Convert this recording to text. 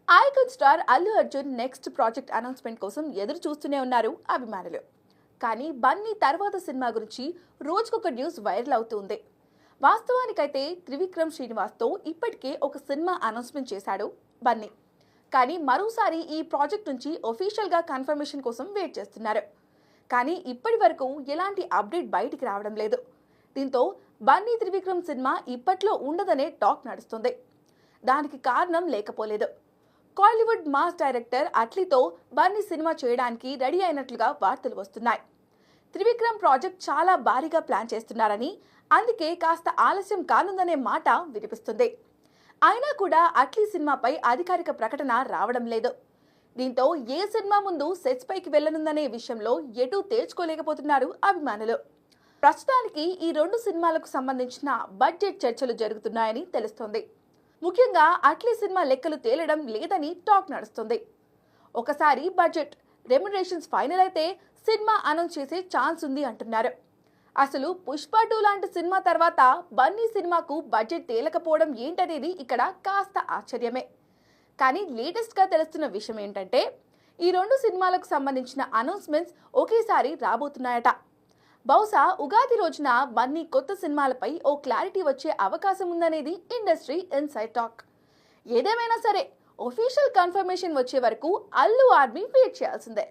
Icon star Allu Arjun next project announcement కోసం ఎదురు చూస్తూనే ఉన్నారు అభిమానులు. కానీ బన్నీ తర్వాత సినిమా గురించి రోజుకొక న్యూస్ వైరల్ అవుతుంది. వాస్తవానికైతే త్రివిక్రమ్ శ్రీనివాస్తో ఇప్పటికే ఒక సినిమా అనౌన్స్మెంట్ చేశాడు బన్నీ. కానీ మరోసారి ఈ ప్రాజెక్ట్ నుంచి ఒఫీషియల్గా కన్ఫర్మేషన్ కోసం వెయిట్ చేస్తున్నారు. కానీ ఇప్పటి వరకు ఎలాంటి అప్డేట్ బయటికి రావడం లేదు. దీంతో బన్నీ త్రివిక్రమ్ సినిమా ఇప్పట్లో ఉండదనే టాక్ నడుస్తుంది. దానికి కారణం లేకపోలేదు. కాలీవుడ్ మాస్ డైరెక్టర్ అట్లీతో బన్నీ సినిమా చేయడానికి రెడీ అయినట్లుగా వార్తలు వస్తున్నాయి. త్రివిక్రమ్ ప్రాజెక్ట్ చాలా భారీగా ప్లాన్ చేస్తున్నారని, అందుకే కాస్త ఆలస్యం కానుందనే మాట వినిపిస్తుంది. అయినా కూడా అట్లీ సినిమాపై అధికారిక ప్రకటన రావడం లేదు. దీంతో ఏ సినిమా ముందు సెట్స్ పైకి వెళ్లనుందనే విషయంలో ఎటూ తేల్చుకోలేకపోతున్నారు అభిమానులు. ప్రస్తుతానికి ఈ రెండు సినిమాలకు సంబంధించిన బడ్జెట్ చర్చలు జరుగుతున్నాయని తెలుస్తోంది. ముఖ్యంగా అట్లీ సినిమా లెక్కలు తేలడం లేదని టాక్ నడుస్తుంది. ఒకసారి బడ్జెట్ రెమ్యునరేషన్స్ ఫైనల్ అయితే సినిమా అనౌన్స్ చేసే ఛాన్స్ ఉంది అంటున్నారు. అసలు పుష్ప 2 లాంటి సినిమా తర్వాత బన్నీ సినిమాకు బడ్జెట్ తేలకపోవడం ఏంటనేది ఇక్కడ కాస్త ఆశ్చర్యమే. కానీ లేటెస్ట్గా తెలుస్తున్న విషయం ఏంటంటే ఈ రెండు సినిమాలకు సంబంధించిన అనౌన్స్మెంట్స్ ఒకేసారి రాబోతున్నాయట. బహుశా ఉగాది రోజున బన్నీ కొత్త సినిమాలపై ఓ క్లారిటీ వచ్చే అవకాశం ఉందనేది ఇండస్ట్రీ ఇన్సైడ్ టాక్. ఏదేమైనా సరే ఒఫీషియల్ కన్ఫర్మేషన్ వచ్చే వరకు అల్లు ఆర్మీ వెయిట్ చేయాల్సిందే.